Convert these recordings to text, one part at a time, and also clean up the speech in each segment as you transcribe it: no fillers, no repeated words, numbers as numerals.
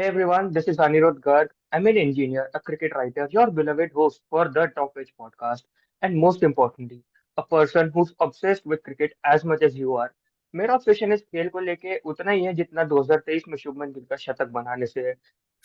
Hey everyone, this is Anirudh Garg. I'm an engineer, a cricket writer, your beloved host for the Top Edge podcast, and most importantly, a person who's obsessed with cricket as much as you are. मेरा obsession इस खेल को लेके उतना ही है जितना 2023 में शुभमन गिल का शतक बनाने से है.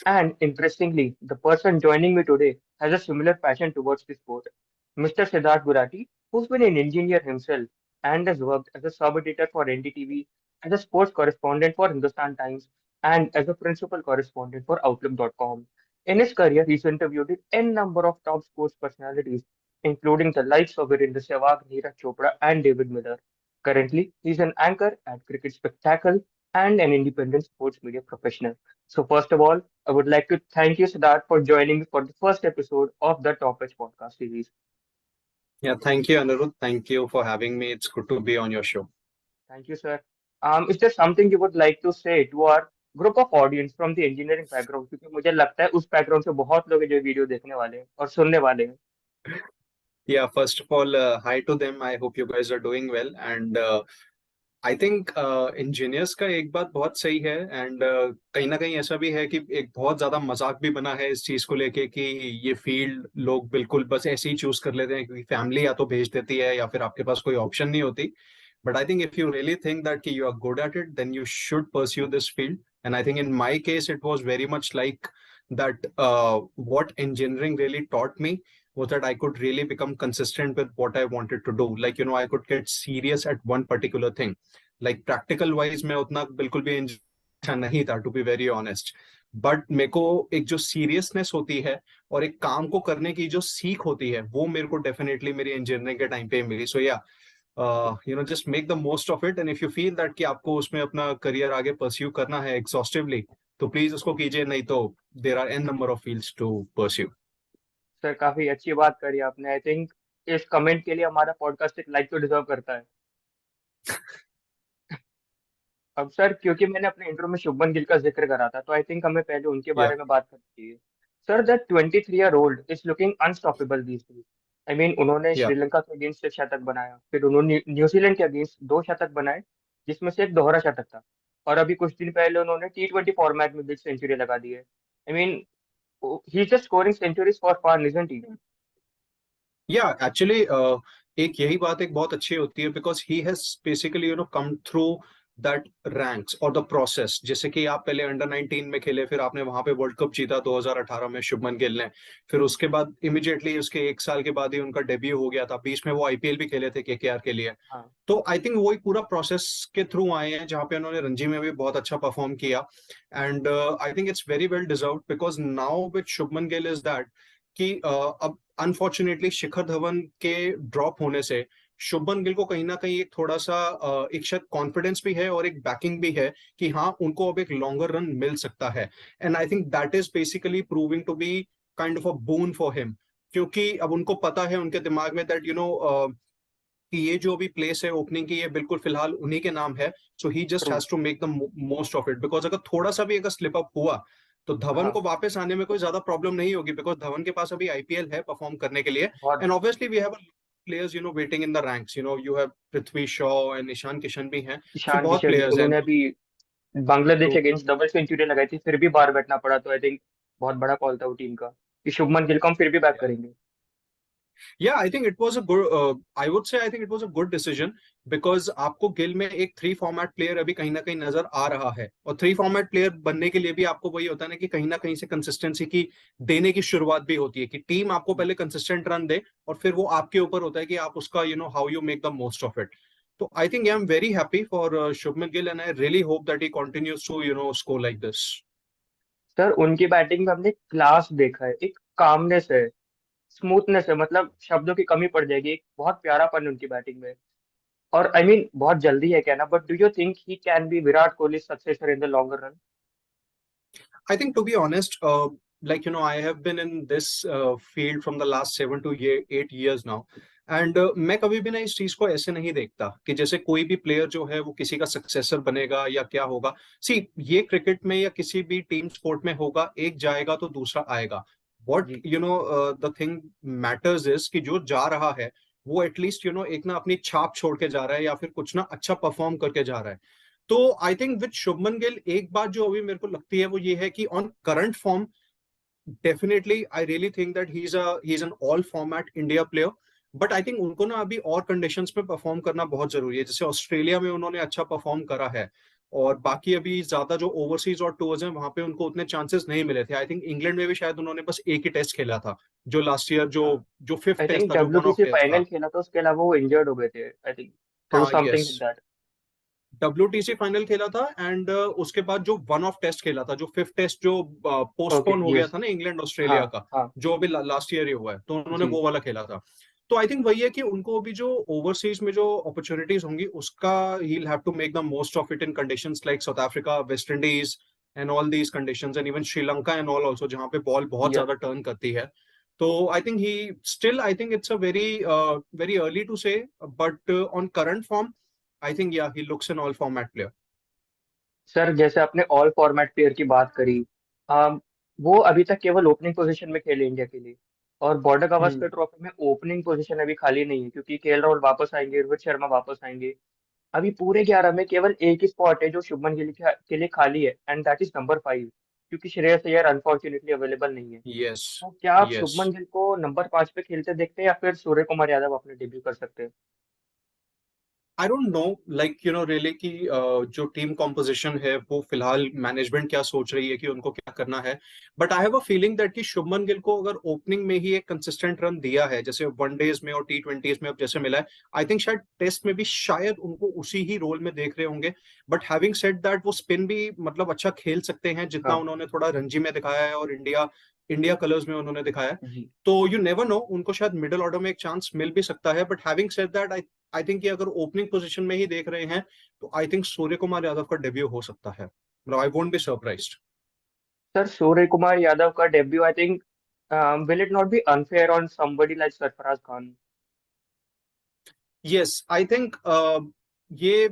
And interestingly, the person joining me today has a similar passion towards the sport. Mr. Siddharth Gurati, who's been an engineer himself and has worked as a sub-editor for NDTV, as a sports correspondent for Hindustan Times, and as a principal correspondent for Outlook.com. In his career, he's interviewed with n number of top sports personalities, including the likes of Virendra Sehwag, Neeraj Chopra, and David Miller. Currently, he's an anchor at Cricket Spectacle and an independent sports media professional. So, first of all, I would like to thank you, Siddharth, for joining me for the first episode of the Top Edge podcast series. Yeah, thank you, Anirudh. Thank you for having me. It's good to be on your show. Thank you, sir. Is there something you would like to say to our group of audience from the engineering background? क्योंकि मुझे लगता है उस background से बहुत लोग हैं जो वीडियो देखने वाले हैं और सुनने वाले हैं. Yeah, first of all, hi to them. I hope you guys are doing well. And I think engineers का एक बात बहुत सही है एंड कहीं ना कहीं ऐसा भी है कि एक बहुत ज्यादा मजाक भी बना है इस चीज को लेके कि ये फील्ड लोग बिल्कुल बस ऐसे ही चूज कर लेते हैं क्योंकि फैमिली या तो भेज देती है या फिर आपके पास कोई ऑप्शन नहीं होती. But I think if you really think that कि you are good at it then you should pursue this field. And I think in my case it was very much like that what engineering really taught me was that I could really become consistent with what I wanted to do. Like, I could get serious at one particular thing. Like practical wise, मैं उतना बिल्कुल भी अच्छा नहीं था, to be very honest. But मेरे को एक जो सीरियसनेस होती है और एक काम को करने की जो सीख होती है वो मेरे को डेफिनेटली मेरी इंजीनियरिंग के टाइम पे मिली. सो या just make the most of it. And if you feel that कि आपको उसमें अपना करियर आगे परस्यू करना है एग्जॉस्टिवली तो प्लीज उसको कीजिए, नहीं तो there are an number of fields to pursue. Sir काफी अच्छी बात करी आपने. आई थिंक इस कमेंट के लिए हमारा पॉडकास्ट एक लाइक तो डिजर्व करता है. अब सर क्योंकि मैंने अपने इंट्रो में शुभमन गिल का जिक्र करा था तो आई थिंक हमें पहले उनके या बारे में बात करनी चाहिए. Sir that 23-year-old is looking unstoppable these days. I mean उन्होंने या श्रीलंका के अगेंस्ट एक शतक बनाया, फिर उन्होंने न्यूजीलैंड के अगेंस्ट दो शतक बनाए जिसमें से एक दोहरा शतक था, और अभी कुछ दिन पहले उन्होंने T20 फॉर्मेट में बिग सेंचुरी लगा दी है. I mean he is just scoring centuries for fun, isn't he? या एक्चुअली एक यही बात एक बहुत अच्छी होती है because he has basically come through that ranks और द प्रोसेस. जैसे कि आप पहले अंडर 19 में खेले, फिर आपने वहां पे वर्ल्ड कप जीता 2018 में शुभमन गिल ने. फिर उसके बाद इमीडिएटली उसके एक साल के बाद ही उनका डेब्यू हो गया था. बीच में वो आईपीएल भी खेले थे केकेआर के लिए. हाँ. तो आई थिंक वो एक पूरा प्रोसेस के थ्रू आए हैं जहाँ पे उन्होंने रणजी में भी बहुत अच्छा परफॉर्म किया. And I think it's very well deserved because now with Shubman Gill is that कि अब अनफॉर्चुनेटली शिखर धवन के ड्रॉप होने से शुभमन गिल को कहीं ना कहीं एक थोड़ा सा एक शायद कॉन्फिडेंस भी है और एक बैकिंग भी है कि हाँ उनको अब एक लॉन्गर रन मिल सकता है. And I think that is basically proving to be kind of a boon for him. क्योंकि अब उनको पता है उनके दिमाग में दैट कि ये जो अभी प्लेस है ओपनिंग की ये बिल्कुल फिलहाल उन्हीं के नाम है. So he just true. Has to make the most of it because अगर थोड़ा सा भी अगर स्लिप अप हुआ तो धवन को हाँ. वापस आने में कोई ज्यादा प्रॉब्लम नहीं होगी बिकॉज धवन के पास अभी आईपीएल है परफॉर्म करने के लिए. बहुत. And obviously we have players waiting in the ranks. You have Prithvi Shaw and Ishan Kishan भी हैं. So ईशान बहुत किशन players हैं. उन्होंने अभी बांग्लादेश तो के अगेंस्ट डबल सेंचुरी लगाई थी, फिर भी बाहर बैठना पड़ा. तो आई थिंक बहुत बड़ा कॉल था वो टीम का कि शुभमन गिल को हम फिर भी बैक करेंगे. yeah, I think it was a good I would say I think it was a good decision because आपको गिल में एक थ्री फॉर्मेट प्लेयर अभी कहीं ना कहीं नजर आ रहा है. और थ्री फॉर्मेट प्लेयर बनने के लिए भी आपको वही होता है ना कि कहीं ना कहीं से कंसिस्टेंसी की देने की शुरुआत भी होती है कि टीम आपको पहले कंसिस्टेंट रन दे और फिर वो आपके ऊपर होता है कि आप उसका how you make the most of it. तो I think I am very happy for Shubman Gill and I really hope that he continues to score like this. Sir उनकी बैटिंग में हमने क्लास देखा है, एक कामनेस है, स्मूथनेस है, मतलब शब्दों की कमी पड़ जाएगी. एक बहुत प्यारापन है उनकी बैटिंग में. और आई मीन बहुत जल्दी है कहना, but do you think he can be Virat Kohli successor in the longer run? I think to be honest, like I have been in this field from the last 7 to 8 years now, and मैं कभी भी ना इस चीज को ऐसे नहीं देखता कि जैसे कोई भी प्लेयर जो है वो किसी का सक्सेसर बनेगा या क्या होगा. सी ये क्रिकेट में या किसी भी टीम स्पोर्ट में होगा, एक जाएगा तो दूसरा आएगा. व्हाट जी. द थिंग मैटर्स इज कि जो जा रहा है वो एटलीस्ट एक ना अपनी छाप छोड़ के जा रहा है या फिर कुछ ना अच्छा परफॉर्म करके जा रहा है. तो I think with Shubman Gill एक बात जो अभी मेरे को लगती है वो ये है कि on current form definitely I really think that he is an all format India player. But I think उनको ना अभी और कंडीशंस में परफॉर्म करना बहुत जरूरी है। जैसे ऑस्ट्रेलिया में उन्होंने अच्छा परफॉर्म करा है, और बाकी अभी ज्यादा जो ओवरसीज और टूर्स हैं वहां पे उनको उतने चांसेस नहीं मिले थे। आई थिंक इंग्लैंड में भी शायद उन्होंने बस एक ही टेस्ट खेला था, जो लास्ट ईयर जो हाँ, जो फिफ्थ आई टेस्ट थिंक था, जो one of WTC test final था। खेला था, उसके अलावा वो इंजर्ड हो गए थे, आई थिंक देयर वाज हाँ, something yes, like that. WTC final खेला था, एंड उसके बाद जो वन ऑफ टेस्ट खेला था, जो फिफ्थ टेस्ट जो ओके, पोस्टपोन हो गया यस। था ना इंग्लैंड हाँ, ऑस्ट्रेलिया का, हाँ, जो अभी लास्ट ईयर ही हुआ है, तो उन्होंने जी। वो वाला खेला था। तो आई थिंक वही है कि उनको अभी जो ओवरसीज में जो अपॉर्चुनिटीज होंगी उसका ही will have to make the most of it in conditions like South Africa, West Indies and all these conditions, and even Sri Lanka and all also, जहाँ पे बॉल बहुत या ज्यादा टर्न करती है। तो I think he still, I think it's a very very early to say, but on current form I think yeah he looks an all format player. Sir, जैसे आपने ऑल फॉर्मेट प्लेयर की बात करी, वो अभी तक केवल ओपनिंग पोजीशन में खेले इंडिया के लिए, और बॉर्डर गावस्कर ट्रॉफी में ओपनिंग पोजीशन अभी खाली नहीं है, क्योंकि केएल राहुल वापस आएंगे, रोहित शर्मा वापस आएंगे। अभी पूरे 11 में केवल एक ही स्पॉट है जो शुभमन गिल के लिए खाली है, एंड दैट इज नंबर 5, क्योंकि श्रेयस अय्यर अनफॉर्चुनेटली अवेलेबल नहीं है। यस, तो क्या आप यस। शुभमन गिल को नंबर 5 पे खेलते देखते हैं, या फिर सूर्य कुमार यादव अपने डेब्यू कर सकते हैं? I don't know, like really कि जो टीम कॉम्पोजिशन है वो फिलहाल मैनेजमेंट क्या सोच रही है कि उनको क्या करना है। But I have a feeling that कि शुभमन गिल को अगर ओपनिंग में ही एक कंसिस्टेंट रन दिया है, जैसे वनडेज में और T20s में अब जैसे मिला है, आई थिंक शायद टेस्ट में भी शायद उनको उसी ही रोल में देख रहे होंगे। बट हैविंग सेड दैट, वो स्पिन भी मतलब अच्छा खेल सकते हैं जितना हाँ, उन्होंने थोड़ा रणजी में दिखाया है और इंडिया इंडिया कलर्स में उन्होंने दिखाया है। जी। तो यू नेवर नो, उनको शायद मिडिल ऑर्डर में एक चांस मिल भी सकता है। But having said that, I think ये अगर ओपनिंग पोजीशन में ही देख रहे हैं तो आई थिंक सूर्य कुमार यादव का डेब्यू हो सकता है। मतलब I won't be surprised. Sir, Surya Kumar Yadav का debut, I think, will it not be unfair on somebody like Sarfaraz Khan? Yes, I think ये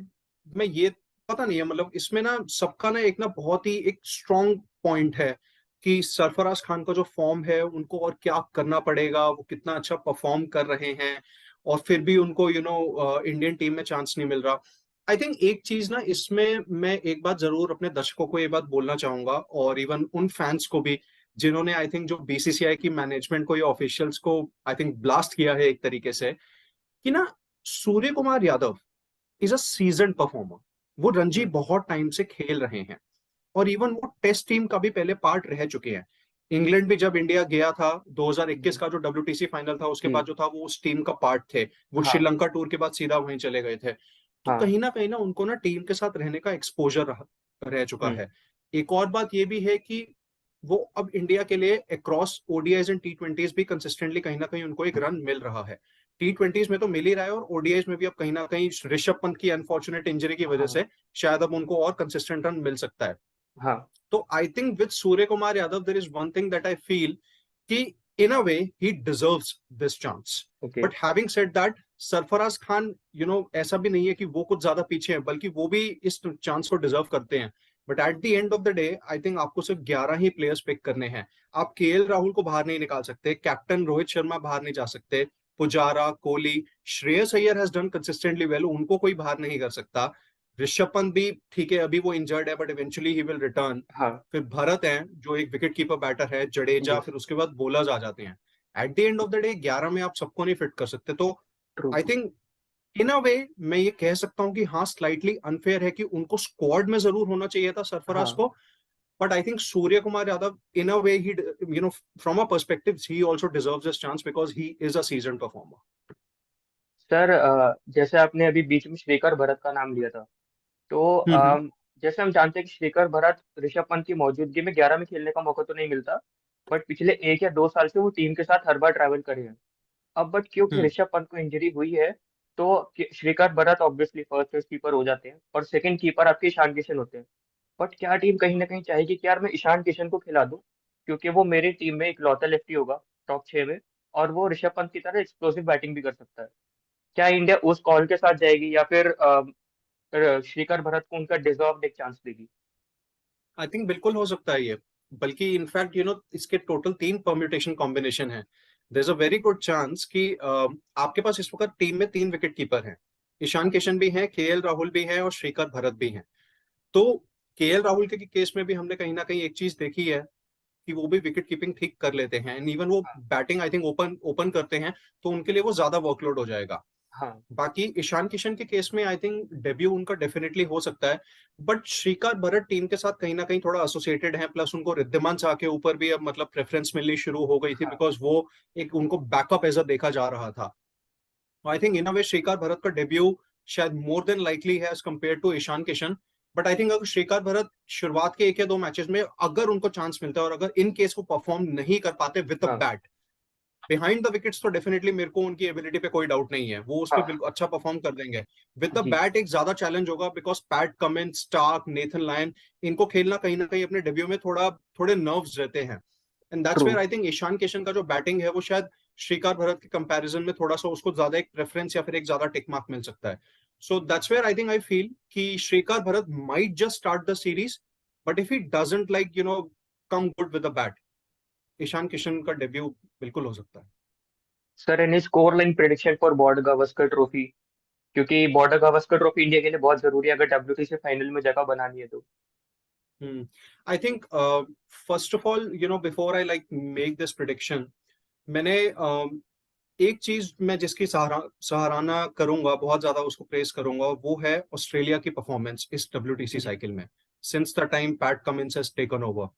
मैं ये पता नहीं है, मतलब इसमें ना सबका ना एक ना बहुत ही एक स्ट्रॉन्ग पॉइंट है कि सरफराज खान का जो फॉर्म है उनको और क्या करना पड़ेगा, वो कितना अच्छा परफॉर्म कर रहे हैं, और फिर भी उनको इंडियन टीम में चांस नहीं मिल रहा। आई थिंक एक चीज ना इसमें मैं एक बात जरूर अपने दर्शकों को ये बात बोलना चाहूंगा, और इवन उन फैंस को भी जिन्होंने आई थिंक जो बीसीसीआई की मैनेजमेंट को या ऑफिशियल्स को आई थिंक ब्लास्ट किया है एक तरीके से, कि ना Surya Kumar Yadav is a season performer. वो रणजी हम्म, बहुत टाइम से खेल रहे हैं, और इवन वो टेस्ट टीम का भी पहले पार्ट रह चुके हैं। इंग्लैंड भी जब इंडिया गया था 2021 जी, का जो WTC फाइनल था, उसके जी। बाद जो था वो उस टीम का पार्ट थे। वो हाँ, श्रीलंका टूर के बाद सीधा वहीं चले गए थे। तो हाँ। कहीं ना उनको ना टीम के साथ रहने का एक्सपोजर रह चुका हम्म, है। एक और बात ये भी है कि वो अब इंडिया के लिए अक्रॉस ODIs एंड T20s भी कंसिस्टेंटली कहीं ना कहीं उनको एक रन मिल रहा है। T20s में तो मिल ही रहा है, और ODIs में भी अब कहीं ना कहीं ऋषभ पंत की अनफॉर्चुनेट इंजरी की वजह हाँ, से शायद अब उनको और कंसिस्टेंट रन मिल सकता है। हाँ। तो I think with Surya Kumar Yadav there is one thing that I feel कि in a way he deserves this chance. Okay. But having said that, Sarfaraz Khan ऐसा भी नहीं है कि वो कुछ ज्यादा पीछे है, बल्कि वो भी इस चांस को डिजर्व करते हैं। But at the end of the day I think आपको सिर्फ 11 ही प्लेयर्स पिक करने हैं। आप KL राहुल को बाहर नहीं निकाल सकते, कैप्टन रोहित शर्मा बाहर नहीं जा सकते, Pujara, Kohli, Shreyas Iyer has done consistently well, उनको कोई बाहर नहीं कर सकता। ऋषभ पंत भी ठीक है, अभी वो इंजर्ड है but eventually he will return. हाँ, फिर भरत है जो एक विकेट कीपर बैटर है, जडेजा, यस। फिर उसके बाद बॉलर्स आ जाते हैं। At the end of the day 11 में आप सबको नहीं फिट कर सकते। तो true, I true. Think in a way मैं ये कह सकता हूँ कि हाँ, स्लाइटली अनफेयर है कि उनको स्क्वाड में जरूर होना चाहिए था सरफराज हाँ, को। But I think Surya Kumar Yadav in a way he from a perspective he also deserves this chance because he is a season performer. Sir, जैसे आपने अभी बीच में श्रीकर भरत का नाम लिया था, तो हम्म, जैसे हम जानते हैं कि श्रीकर भरत, ऋषभ पंत की मौजूदगी में 11 में खेलने का मौका तो नहीं मिलता, बट पिछले 1 या 2 साल से वो टीम के साथ हर बार ट्रैवल करे हैं। अब बट क्योंकि हम्म। ऋषभ पंत को इंजरी हुई है, तो Srikar Bharat obviously first test keeper हो जाते हैं, और सेकंड कीपर आपके ईशान किशन होते हैं। बट क्या टीम कहीं ना कहीं चाहेगी कि यार मैं ईशान किशन को खिला दूं, क्योंकि वो मेरी टीम में इकलौता लेफ्टी होगा टॉप 6 में, और वो ऋषभ पंत की तरह एक्सप्लोसिव बैटिंग भी कर सकता है? क्या इंडिया उस कॉल के साथ जाएगी, या फिर श्रीकर भरत को उनका डिजर्व एक चांस देगी? आई थिंक बिल्कुल हो सकता है ये। बल्कि इनफैक्ट इसके टोटल 3 परम्यूटेशन कॉम्बिनेशन है। There is a very good chance कि आपके पास इस वक्त टीम में 3 विकेट कीपर हैं। ईशान किशन भी हैं, KL राहुल भी हैं, और श्रीकर भरत भी हैं। तो केएल राहुल के केस में भी हमने कहीं ना कहीं एक चीज देखी है कि वो भी विकेट कीपिंग ठीक कर लेते हैं, एंड इवन वो हाँ batting I think open open करते हैं, तो उनके लिए वो ज्यादा वर्कलोड हो जाएगा। हाँ बाकी ईशान किशन के केस में आई थिंक डेब्यू उनका डेफिनेटली हो सकता है, बट श्रीकार भरत टीम के साथ कहीं ना कहीं थोड़ा एसोसिएटेड है, प्लस उनको रिद्धिमान शाह के ऊपर भी अब मतलब प्रेफरेंस मिलनी शुरू हो गई थी, हाँ। बिकॉज वो एक उनको बैकअप एज अ देखा जा रहा था। आई थिंक इन अ वे श्रीकार भरत का डेब्यू शायद मोर देन लाइकली है as compare to Ishan Kishan. But I think अगर श्रीकार भरत शुरुआत के एक या दो मैचेस में अगर उनको चांस मिलता है, और अगर इन केस वो परफॉर्म नहीं कर पाते विद द हाँ बैट बिहाइंड द विकेट्स, तो डेफिनेटली मेरे को उनकी एबिलिटी पे कोई डाउट नहीं है, वो उस पर हाँ बिल्कुल अच्छा परफॉर्म कर देंगे। विद द जी बैट एक ज्यादा चैलेंज होगा, because Pat Cummins, Starc, Nathan Lyon, इनको खेलना कहीं ना कहीं अपने डेब्यू में थोड़ा थोड़े नर्व्स रहते हैं। And that's true. Where I think Ishan Kishan का जो बैटिंग है वो शायद श्रीकार भरत के कंपैरिजन में थोड़ा सा उसको ज्यादा एक प्रेफरेंस या फिर एक ज्यादा टिक मार्क मिल सकता है। So that's where I think I feel कि Srikar Bharat might just start the series, but if he doesn't like come good with the bat, Ishan Kishan का डेब्यू बिल्कुल हो सकता है। Sir any score line prediction for Border Gavaskar trophy, क्योंकि Border Gavaskar trophy India के लिए बहुत जरूरी है अगर WTC फाइनल में जगह बनानी है तो। I think first of all before I like make this prediction, मैंने एक चीज मैं जिसकी सराहना करूंगा, बहुत ज्यादा उसको प्रेस करूंगा, वो है ऑस्ट्रेलिया की परफॉर्मेंस इस WTC जी साइकिल में since the time PAT Cummins has taken over.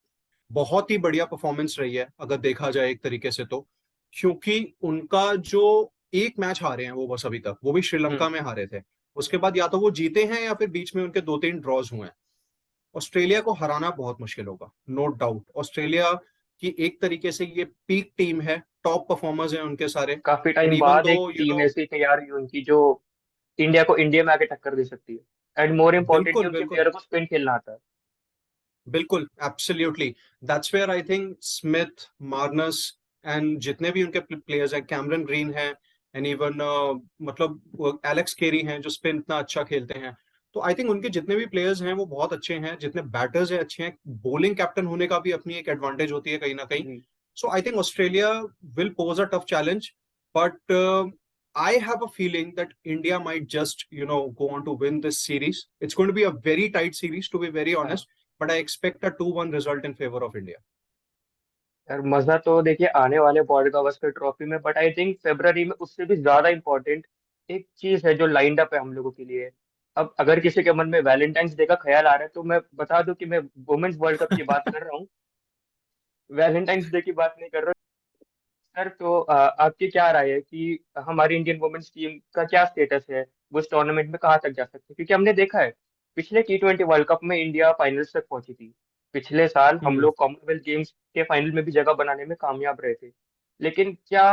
बहुत ही बढ़िया परफॉर्मेंस रही है अगर देखा जाए एक तरीके से तो, क्योंकि उनका जो एक मैच हारे हैं वो बस अभी तक, वो भी श्रीलंका हम्म। में हारे थे। उसके बाद या तो वो जीते हैं या फिर बीच में उनके दो तीन ड्रॉज हुए हैं। ऑस्ट्रेलिया को हराना बहुत मुश्किल होगा, नो डाउट। ऑस्ट्रेलिया की एक तरीके से ये पीक टीम है, टॉप परफॉर्मर्स हैं उनके सारे। काफी एंड टाइम इवन बाद दो एक टीम ऐसी तैयार हुई उनकी जो इंडिया को इंडिया में आके टक्कर दे सकती है, एंड मोर इम्पोर्टेंटली बिल्कुल उनके बिल्कुल प्लेयर को स्पिन खेलना आता है। बिल्कुल absolutely, that's where I think Smith, Marnus and जितने भी उनके प्लेयर्स हैं, कैमरन ग्रीन है, एंड इवन मतलब एलेक्स केरी हैं जो स्पिन इतना अच्छा खेलते हैं। तो आई थिंक उनके जितने भी प्लेयर्स हैं वो बहुत अच्छे हैं, जितने बैटर्स हैं अच्छे हैं। बॉलिंग कैप्टन होने का भी अपनी एक एडवांटेज होती है कहीं ना कहीं। जी so I think Australia will pose a tough challenge, but I have a feeling that India might just, go on to win this series. It's going to be a very tight series, to be very हाँ। honest, but I expect a 2-1 result in favor of India. यार मजा तो देखिए आने वाले border Gavaskar trophy में, but I think February में उससे भी ज्यादा इम्पोर्टेंट एक चीज है जो लाइंड अप है हम लोगों के लिए। अब अगर किसी के मन में वैलेंटाइंस डे का ख्याल आ रहा है तो मैं बता दूं कि मैं वुमेन्स वर्ल्ड कप की बात कर रहा हूँ, वैलेंटाइंस डे की बात नहीं कर रहा। सर तो आपकी क्या राय है कि हमारी इंडियन वुमेन्स टीम का क्या स्टेटस है, वो इस टूर्नामेंट में कहाँ तक जा सकती है? क्योंकि हमने देखा है पिछले T20 वर्ल्ड कप में इंडिया फाइनल्स तक पहुंची थी। पिछले साल हम हम्म लोग कॉमनवेल्थ गेम्स के फाइनल में भी जगह बनाने में कामयाब रहे थे। लेकिन क्या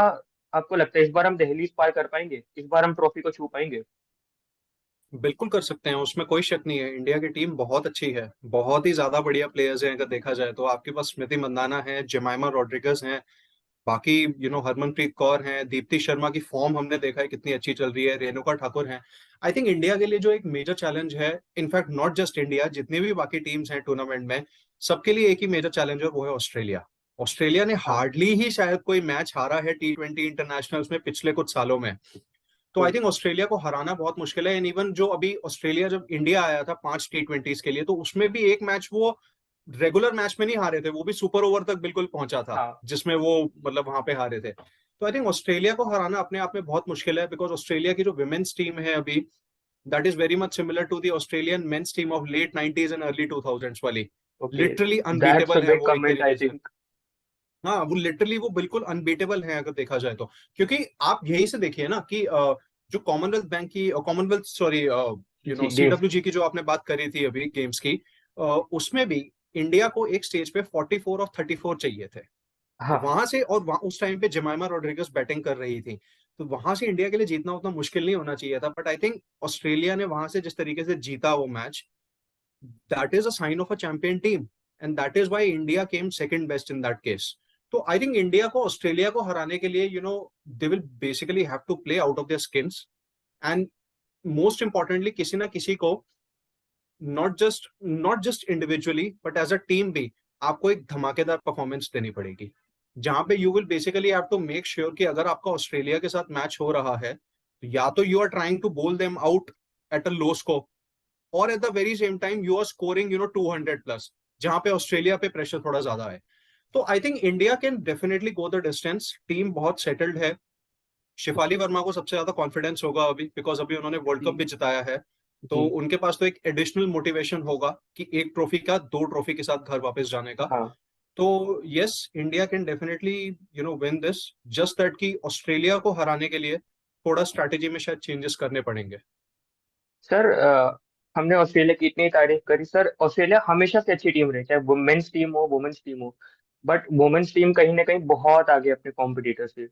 आपको लगता है इस बार हम दहलीज पार कर पाएंगे, इस बार हम ट्रॉफी को छू पाएंगे? बिल्कुल कर सकते हैं, उसमें कोई शक नहीं है। इंडिया की टीम बहुत अच्छी है, बहुत ही ज्यादा बढ़िया प्लेयर्स हैं अगर देखा जाए तो। आपके पास स्मृति मंदाना है, जेमाइमा रॉड्रिगस हैं, बाकी हरमनप्रीत कौर हैं, दीप्ति शर्मा की फॉर्म हमने देखा है कितनी अच्छी चल रही है, रेणुका ठाकुर हैं। आई थिंक इंडिया के लिए जो एक मेजर चैलेंज है, इनफैक्ट नॉट जस्ट इंडिया, जितनी भी बाकी टीम्स हैं टूर्नामेंट में, सबके लिए एक ही मेजर चैलेंज है, वो है ऑस्ट्रेलिया। ऑस्ट्रेलिया ने हाँ हार्डली ही शायद कोई मैच हारा है T20 इंटरनेशनल्स में पिछले कुछ सालों में। तो तो आई थिंक ऑस्ट्रेलिया को हराना बहुत मुश्किल है। एंड इवन जो अभी ऑस्ट्रेलिया जब इंडिया आया था 5 T20s के लिए, तो उसमें भी एक मैच वो रेगुलर मैच में नहीं हारे थे, वो भी सुपर ओवर तक बिल्कुल पहुंचा था, हाँ जिसमें वो मतलब वहां पे हारे थे। तो आई थिंक ऑस्ट्रेलिया को हराना अपने आप में बहुत मुश्किल है, बिकॉज ऑस्ट्रेलिया की जो विमेन्स टीम है अभी, that is very much similar to the Australian men's team of late 90s and early 2000s वाली। Okay, literally that's a unbeatable है बिग वो एक कमेंट आई तरीके से। थिंक। हाँ, वो लिटरली वो बिल्कुल अनबीटेबल है अगर देखा जाए तो। क्योंकि आप यही से देखिए ना कि जो कॉमनवेल्थ बैंक की, कॉमनवेल्थ सॉरी, जी गेम्स। CWG की जो आपने बात करी थी अभी गेम्स की, उसमें भी इंडिया को एक स्टेज पे 44 ऑफ 34 चाहिए थे। हाँ वहां से, और वहां उस टाइम पे जेमाइमा रोड्रिगस बैटिंग कर रही थी, तो वहां से इंडिया के लिए जीतना उतना मुश्किल नहीं होना चाहिए था। बट आई थिंक ऑस्ट्रेलिया ने वहां से जिस तरीके से जीता वो match, that is a sign of a champion team, and that is why India came second best in that case. तो आई थिंक इंडिया को ऑस्ट्रेलिया को हराने के लिए they will basically have to play out of their skins, and most importantly किसी ना किसी को, not just individually but as a team भी, आपको एक धमाकेदार परफॉर्मेंस देनी पड़ेगी, जहां पे you will basically have to make sure कि अगर आपका ऑस्ट्रेलिया के साथ मैच हो रहा है, तो या तो you are trying to bowl them out at a low score, और at the very same time you are scoring 200 plus, जहां पे ऑस्ट्रेलिया पे प्रेशर थोड़ा ज्यादा है। तो I think India can definitely go the distance, team बहुत settled है। शिफाली वर्मा को सबसे ज्यादा कॉन्फिडेंस होगा अभी, बिकॉज अभी उन्होंने वर्ल्ड कप जी भी जिताया है। तो जी। उनके पास तो एक एडिशनल मोटिवेशन होगा कि एक ट्रॉफी का, दो ट्रॉफी के साथ घर वापस जाने का। हाँ तो yes, India can definitely win this. Just that कि ऑस्ट्रेलिया को हराने के लिए थोड़ा स्ट्रैटेजी में शायद चेंजेस करने पड़ेंगे। सर, हमने ऑस्ट्रेलिया की इतनी तारीफ करी सर। ऑस्ट्रेलिया हमेशा से अच्छी टीम रही, चाहे वुमेन्स टीम हो वुमेन्स टीम हो। बट वुमेन्स टीम कहीं ना कहीं बहुत आगे अपने कॉम्पिटिटर से।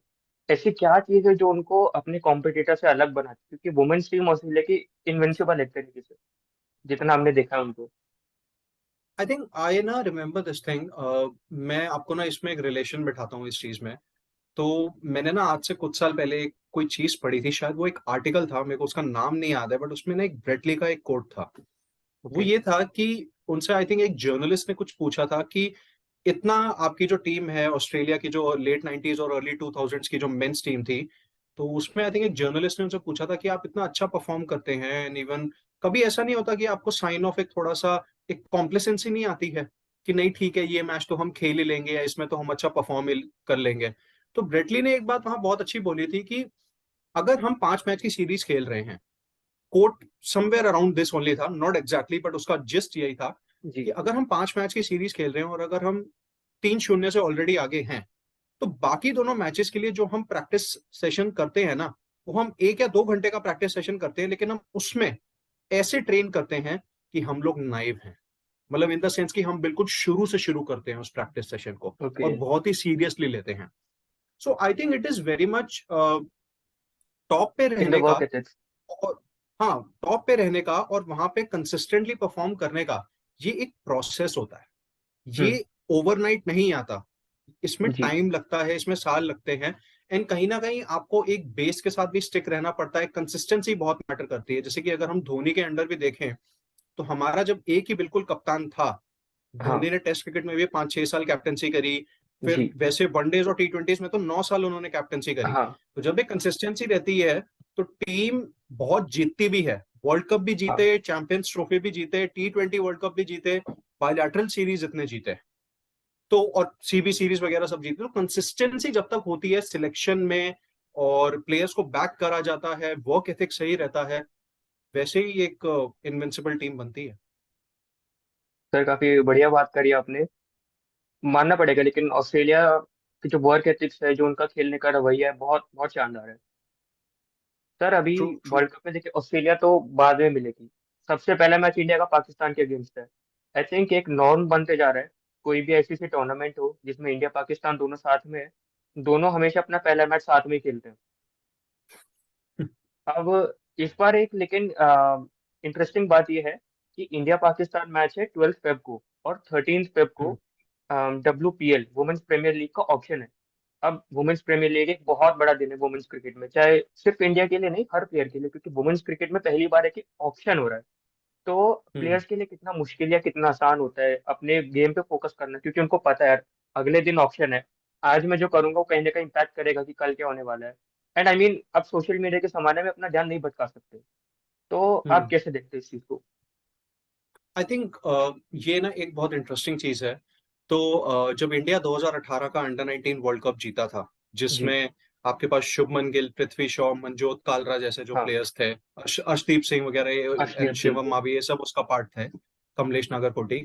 ऐसी क्या चीज है जो उनको अपने कॉम्पिटिटर से अलग बनाती है? क्योंकि वुमेन्स टीम ऑस्ट्रेलिया की इनविंसिबल एक तरीके से, जितना हमने देखा है उनको। आई थिंक आई ना रिमेम्बर दिस थिंग। मैं आपको ना इसमें एक रिलेशन बिठाता हूँ इस चीज में। तो मैंने ना आज से कुछ साल पहले एक कोई चीज पढ़ी थी, शायद वो एक आर्टिकल था, मेरे को उसका नाम नहीं याद है, बट उसमें ना एक ब्रेटली का एक कोट था। वो ओके। ये था कि उनसे आई थिंक एक जर्नलिस्ट ने कुछ पूछा था कि इतना आपकी जो टीम है ऑस्ट्रेलिया की, जो लेट 90s और अर्ली 2000s की जो मेंस टीम थी, तो उसमें आई थिंक एक जर्नलिस्ट ने उनसे पूछा था कि आप इतना अच्छा परफॉर्म करते हैं, एंड इवन कभी ऐसा नहीं होता कि आपको साइन ऑफ एक थोड़ा सा एक कॉम्प्लेसेंसी नहीं आती है कि नहीं ठीक है, ये मैच तो हम खेल ही लेंगे या इसमें तो हम अच्छा परफॉर्म कर लेंगे। तो ब्रेटली ने एक बात वहां बहुत अच्छी बोली थी कि अगर हम 5 मैच की सीरीज खेल रहे हैं, quote somewhere around this only था, नॉट एग्जैक्टली, बट उसका जिस्ट यही था कि जी अगर हम 5 मैच की सीरीज खेल रहे हैं और अगर हम 3-0 से ऑलरेडी आगे हैं, तो बाकी दोनों मैचेस के लिए जो हम प्रैक्टिस सेशन करते हैं ना, वो हम 1 या 2 घंटे का प्रैक्टिस सेशन करते हैं, लेकिन हम उसमें ऐसे ट्रेन करते हैं कि हम लोग नाइव हैं। मतलब इन द सेंस कि हम बिल्कुल शुरू से शुरू करते हैं उस प्रैक्टिस सेशन को ओके। और बहुत ही सीरियसली लेते हैं। So I think it is very much top पे इन द रहने का। Work ethics. और हाँ, टॉप पे रहने का और वहां पे कंसिस्टेंटली परफॉर्म करने का, ये एक प्रोसेस होता है। हम्म। ये ओवरनाइट नहीं आता, इसमें जी टाइम लगता है, इसमें साल लगते हैं। एंड कहीं ना कहीं आपको एक बेस के साथ भी स्टिक रहना पड़ता है, कंसिस्टेंसी बहुत मैटर करती है। जैसे कि अगर हम धोनी के अंडर भी देखें, तो हमारा जब एक ही बिल्कुल कप्तान था, हाँ। धोनी ने टेस्ट क्रिकेट में भी 5-6 साल कैप्टनसी करी, फिर जी वैसे वनडेज और टी20s में तो 9 साल उन्होंने कैप्टनसी करी। हाँ तो जब एक कंसिस्टेंसी रहती है, तो टीम बहुत जीतती भी है। वर्ल्ड कप भी हाँ। जीते, चैंपियंस ट्रॉफी भी जीते, T20 वर्ल्ड कप भी जीते, बायलैटरल सीरीज इतने जीते, तो और सीबी सीरीज वगैरह सब जीते। तो कंसिस्टेंसी जब तक होती है सिलेक्शन में और प्लेयर्स को बैक करा जाता है, वर्क एथिक सही रहता है, वैसे ही एक इनविंसिबल टीम बनती है। सर, काफी बढ़िया बात करी आपने। मानना पड़ेगा, लेकिन ऑस्ट्रेलिया की जो वर्क एथिक्स है, जो उनका खेलने का रवैया है, बहुत बहुत शानदार है। सर, अभी ट्रू ट्रू। वर्ल्ड कप में देखिए, ऑस्ट्रेलिया तो बाद में मिलेगी। सबसे पहला मैच इंडिया का पाकिस्तान के अगेंस्ट है। आई थिंक एक नॉर्म बनते जा रहा है। कोई भी ऐसी सी टूर्नामेंट हो जिसमें इंडिया पाकिस्तान दोनों साथ में है, दोनों हमेशा अपना पहला मैच साथ में ही खेलते हैं। अब इस बार एक लेकिन इंटरेस्टिंग बात यह है कि इंडिया पाकिस्तान मैच है 12 फेब को, और 13 फेब को WPL वुमेन्स प्रीमियर लीग का ऑप्शन है। अब वुमेन्स प्रीमियर लीग एक बहुत बड़ा दिन है वुमेन्स क्रिकेट में, चाहे सिर्फ इंडिया के लिए नहीं, हर प्लेयर के लिए, क्योंकि वुमेन्स क्रिकेट में पहली बार है कि ऑप्शन हो रहा है। तो हम्म प्लेयर्स के लिए कितना मुश्किल या कितना आसान होता है अपने गेम पे फोकस करना, क्योंकि उनको पता है यार, अगले दिन ऑप्शन है। आज मैं जो करूंगा वो कहीं ना कहीं इम्पैक्ट करेगा कि कल क्या होने वाला है। एंड आई मीन, अब सोशल मीडिया के जमाने में अपना ध्यान नहीं भटका सकते। तो आप हम्म। कैसे देखते हैं इस चीज को? आई थिंक ये ना एक बहुत इंटरेस्टिंग चीज है। तो जब इंडिया 2018 का अंडर 19 वर्ल्ड कप जीता था, जी। जिसमें आपके पास शुभमन गिल, पृथ्वी शॉ, मनजोत कालरा जैसे जो हाँ। प्लेयर्स थे, अर्शदीप सिंह वगैरह एंड अर्शदीप शिवम बिल्कुल। मावी, ये सब उसका पार्ट थे, कमलेश नागरकोटी।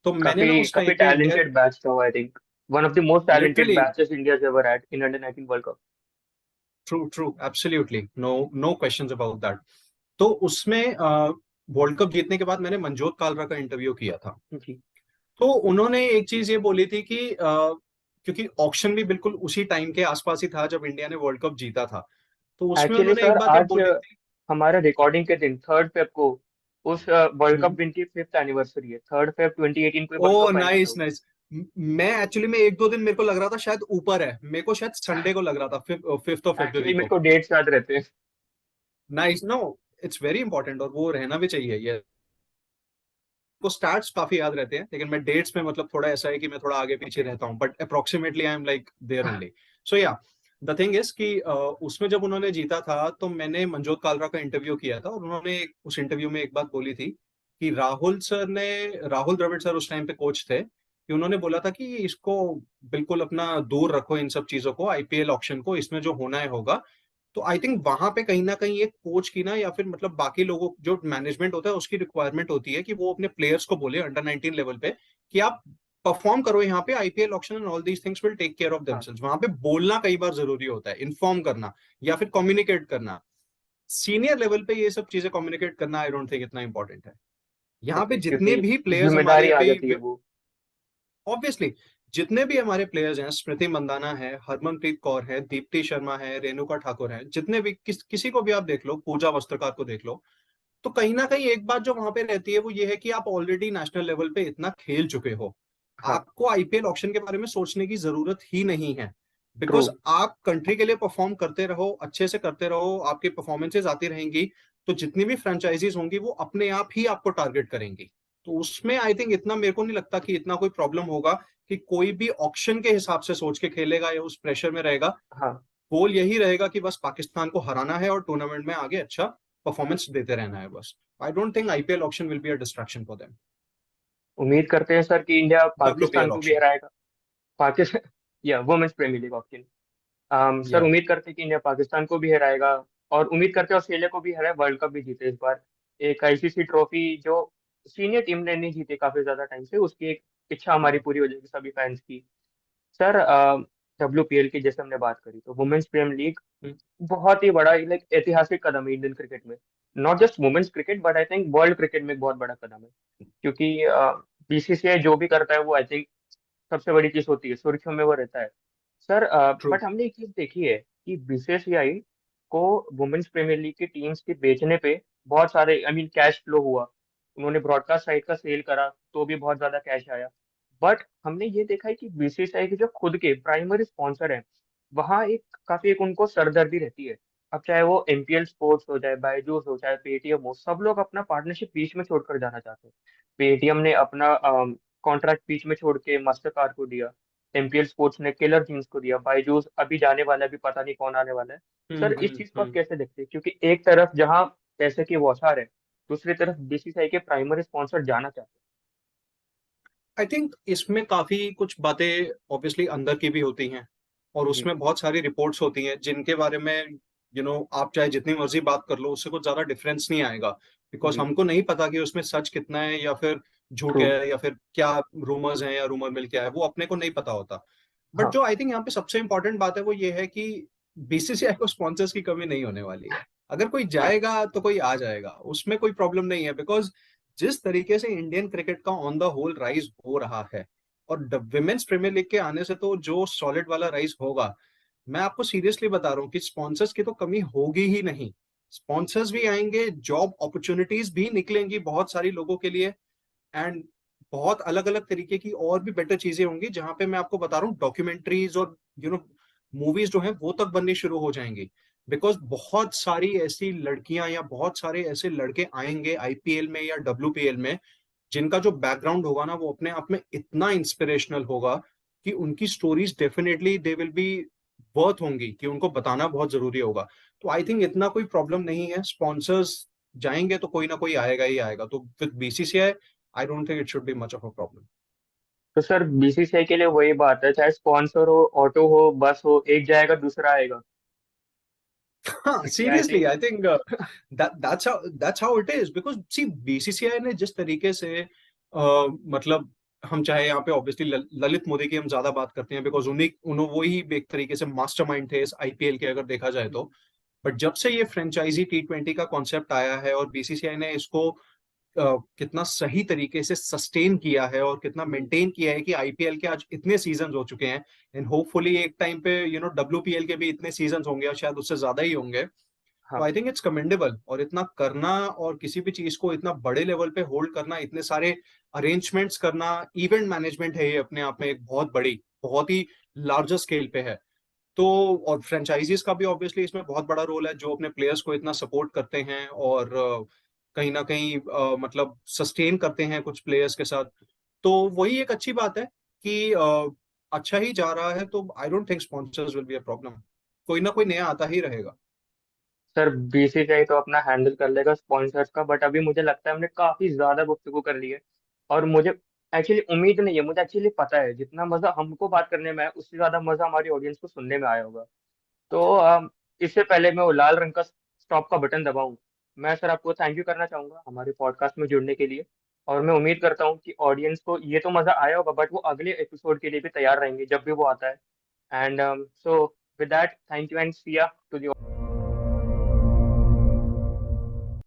तो मैंने ना काफी उस काफी टाइम पे इंडिया, टैलेंटेड बैच था वो, I think one of the most talented literally, batches India ever had in under 19 world cup. True true, absolutely, no no questions about that. तो उसमें वर्ल्ड कप जीतने के बाद मैंने मनजोत कालरा का इंटरव्यू किया था। जी। तो उन्होंने एक चीज ये बोली थी कि क्योंकि ऑक्शन भी बिल्कुल उसी टाइम के आसपास ही था जब इंडिया ने वर्ल्ड कप जीता था, तो उसमें एक्चुअली उन्होंने एक सर, बात ये आज बोली थी। हमारे रिकॉर्डिंग के दिन 3 फेब को उस वर्ल्ड कप हम्म। विन की 5th एनिवर्सरी है। 3 फेब 2018 को वर्ल्ड ओ कप फाइनल था नाइस वो। नाइस। मैं एक्चुअली में 1-2 दिन मेरे को लग रहा था शायद ऊपर है, मेरे को शायद संडे को लग रहा था, 5th ऑफ फरवरी एक्चुअली मेरे को। को डेट्स याद रहते हैं। Nice, no, it's very important और वो रहना भी चाहिए ये। को स्टार्ट्स काफी याद रहते हैं, लेकिन मैं डेट्स में मतलब थोड़ा ऐसा है कि मैं थोड़ा आगे पीछे ओके। रहता हूँ, but approximately I am like there only. So yeah, the thing is कि उसमें जब उन्होंने जीता था, तो मैंने मनजोत कालरा का इंटरव्यू किया था, और उन्होंने उस इंटरव्यू में एक बात बोली थी कि राहुल द्रविड़ सर उस टाइम पे कोच थे, कि उन्होंने बोला था कि इसको बिल्कुल अपना दूर रखो, इन सब चीजों को, आईपीएल ऑक्शन को, इसमें जो होना है होगा। तो आई थिंक वहां पे कहीं ना कहीं एक कोच की ना, या फिर मतलब बाकी लोगों जो मैनेजमेंट होता है उसकी रिक्वायरमेंट होती है कि वो अपने प्लेयर्स को बोले अंडर 19 लेवल पे कि आप परफॉर्म करो यहाँ पे, IPL auction and all these things will take care of हाँ, देमसेल्व्स। वहां पे बोलना कई बार जरूरी होता है, इन्फॉर्म करना या फिर कम्युनिकेट करना। सीनियर लेवल पे ये सब चीजें कम्युनिकेट करना आई डोंट थिंक इतना इंपॉर्टेंट है। यहाँ पे एग्जैक्टली, जितने क्योंकि भी प्लेयर्स हमारे जिम्मेदारी आ अभी, जाती है वो। ऑब्वियसली जितने भी हमारे प्लेयर्स हैं, स्मृति मंदाना है, हरमनप्रीत कौर है, दीप्ति शर्मा है, रेणुका ठाकुर है, जितने भी किसी को भी आप देख लो, पूजा वस्त्रकार को देख लो, तो कहीं ना कहीं एक बात जो वहां पे रहती है वो ये है कि आप ऑलरेडी नेशनल लेवल पे इतना खेल चुके हो, हाँ, आपको आईपीएल ऑक्शन के बारे में सोचने की जरूरत ही नहीं है। ट्रू। बिकॉज आप कंट्री के लिए परफॉर्म करते रहो, अच्छे से करते रहो, आपकी परफॉर्मेंसेज आती रहेंगी, तो जितनी भी फ्रेंचाइजीज होंगी वो अपने आप ही आपको टारगेट करेंगी। तो उसमें आई थिंक इतना मेरे को नहीं लगता कि इतना कोई प्रॉब्लम होगा, कि कोई भी ऑक्शन के हिसाब से सोच के खेलेगा या उस प्रेशर में रहेगा। हाँ, गोल यही रहेगा कि बस पाकिस्तान को हराना है और टूर्नामेंट में आगे अच्छा परफॉर्मेंस देते रहना है बस। I don't think IPL auction will be a distraction for them. उम्मीद करते हैं सर कि इंडिया पाकिस्तान डब्ल्यूपीएल को भी ऑक्शन। हराएगा। पाकिस्तान या women's premier league option. Sir, या उम्मीद करते हैं कि इंडिया पाकिस्तान को भी हराएगा, और उम्मीद करते हैं ऑस्ट्रेलिया को भी हराए, वर्ल्ड कप भी जीते इस बार। एक आईसीसी ट्रॉफी जो सीनियर टीम ने नहीं जीती काफी ज्यादा टाइम से, उसकी एक इच्छा हमारी पूरी हो जाएगी सभी फैंस की। सर, डब्ल्यूपीएल की जैसे हमने बात करी, तो वुमेन्स प्रीमियर लीग बहुत ही बड़ा, लाइक ऐतिहासिक कदम है इंडियन क्रिकेट में। Not just women's cricket, but I think world cricket में एक बहुत बड़ा कदम है, क्योंकि बीसीसीआई जो भी करता है वो आई थिंक सबसे बड़ी चीज होती है, सुर्खियों में वो रहता है। Sir, true. बट हमने एक चीज देखी है कि बीसीसीआई को वुमेन्स प्रीमियर लीग की टीम्स के बेचने पे बहुत सारे, आई मीन, कैश फ्लो हुआ। उन्होंने ब्रॉडकास्ट राइट का सेल करा तो भी बहुत ज्यादा कैश आया। बट हमने ये देखा है कि बीसीसीआई के जो खुद के प्राइमरी स्पॉन्सर हैं, वहाँ एक काफी एक उनको सरदर्दी रहती है। अब चाहे वो एमपीएल स्पोर्ट्स हो, चाहे बायजूस हो, चाहे पेटीएम हो, सब लोग अपना पार्टनरशिप बीच में छोड़कर जाना चाहते हैं। पेटीएम ने अपना कॉन्ट्रैक्ट बीच में छोड़ के मास्टरकार्ड को दिया, एमपीएल स्पोर्ट्स ने किलर जीन्स को दिया, बायजूस अभी जाने वाला है, अभी पता नहीं कौन आने वाला है। सर, इस चीज को आप हम्म। कैसे देखते हैं, क्योंकि एक तरफ जहां पैसे की बौछार है, दूसरी तरफ बीसीसीआई के प्राइमरी स्पॉन्सर जाना चाहते आई थिंक इसमें काफी कुछ बातें ऑब्वियसली अंदर की भी होती हैं, और हैं जी। उसमें बहुत सारी रिपोर्ट्स होती हैं जिनके बारे में आप चाहे जितनी मर्जी बात कर लो, उससे कुछ ज्यादा डिफरेंस नहीं आएगा। बिकॉज जी, हमको नहीं पता कि उसमें सच कितना है या फिर झूठ ट्रू। है, या फिर क्या रूमर्स हैं या रूमर मिल क्या है, वो अपने को नहीं पता होता। बट हाँ, जो आई थिंक यहाँ पे सबसे इंपॉर्टेंट बात है वो ये है कि बीसीसीआई को स्पॉन्सर्स की कमी नहीं होने वाली है। अगर कोई जाएगा तो कोई आ जाएगा, उसमें कोई प्रॉब्लम नहीं है। बिकॉज जिस तरीके से इंडियन क्रिकेट का ऑन द होल राइज हो रहा है, और विमेन्स प्रीमियर लीग के आने से तो जो सॉलिड वाला राइज होगा, मैं आपको सीरियसली बता रहा हूँ कि स्पॉन्सर्स की तो कमी होगी ही नहीं। स्पॉन्सर्स भी आएंगे, जॉब अपॉर्चुनिटीज भी निकलेंगी बहुत सारी लोगों के लिए, एंड बहुत अलग अलग तरीके की और भी बेटर चीजें होंगी, जहां पे मैं आपको बता रहा हूँ डॉक्यूमेंट्रीज और मूवीज जो हैं वो तक बननी शुरू हो जाएंगी। बिकॉज बहुत सारी ऐसी लड़कियां या बहुत सारे ऐसे लड़के आएंगे आईपीएल में या डब्ल्यूपीएल में, जिनका जो बैकग्राउंड होगा ना वो अपने आप में इतना इंस्पिरेशनल होगा कि उनकी stories definitely they will be worth होंगी, कि उनको बताना बहुत जरूरी होगा। तो आई थिंक इतना कोई प्रॉब्लम नहीं है, स्पॉन्सर्स जाएंगे तो कोई ना कोई आएगा ही आएगा। तो with BCCI I don't think it should be much of a problem. तो सर, बीसीसीआई के लिए वही बात है, चाहे स्पॉन्सर हो, ऑटो हो, बस हो, एक जाएगा दूसरा आएगा। हाँ, क्योंकि I seriously think, I think that's how it is. Because see BCCI ने जिस तरीके से मतलब, हम चाहे यहाँ पे ऑब्वियसली ललित मोदी की हम ज्यादा बात करते हैं, बिकॉज उन्हीं उन्होंने वो ही एक तरीके से मास्टरमाइंड थे इस आईपीएल के, अगर देखा जाए तो। बट जब से ये फ्रेंचाइजी टी20 का कॉन्सेप्ट आया है और बीसीसीआई ने इसको कितना सही तरीके से सस्टेन किया है और कितना मेंटेन किया है, कि आईपीएल के आज इतने सीजन हो चुके हैं, एंड होपफुली एक टाइम पे डब्ल्यूपीएल के भी इतने सीजन होंगे और शायद उससे ज्यादा ही होंगे। तो हाँ, आई थिंक इट्स कमेंडेबल, और इतना करना और किसी भी चीज को इतना बड़े लेवल पे होल्ड करना, इतने सारे अरेंजमेंट्स करना, इवेंट मैनेजमेंट है ये अपने आप में एक बहुत बड़ी, बहुत ही लार्जर स्केल पे है। तो और फ्रेंचाइजीज का भी ऑब्वियसली इसमें बहुत बड़ा रोल है, जो अपने प्लेयर्स को इतना सपोर्ट करते हैं और कहीं ना कहीं मतलब सस्टेन करते हैं कुछ प्लेयर्स के साथ। तो वही एक अच्छी बात है कि अच्छा ही जा रहा है, तो I don't think sponsors will be a problem. कोई ना कोई नया आता ही रहेगा। सर बीसीसीआई तो अपना हैंडल कर लेगा स्पॉन्सर्स का, बट अभी मुझे लगता है हमने काफी ज्यादा गुफ्तगू कर ली है। और मुझे एक्चुअली उम्मीद नहीं है, मुझे एक्चुअली पता है जितना मजा हमको बात करने में आया उससे ज्यादा मजा हमारी ऑडियंस को सुनने में आया होगा। तो इससे पहले मैं वो लाल रंग का स्टॉप का बटन दबाऊं, मैं सर आपको थैंक यू करना चाहूंगा हमारे पॉडकास्ट में जुड़ने के लिए। और मैं उम्मीद करता हूँ कि ऑडियंस को ये तो मजा आया होगा, बट वो अगले एपिसोड के लिए भी तैयार रहेंगे जब भी वो आता है। And so with that, thank you and see ya to the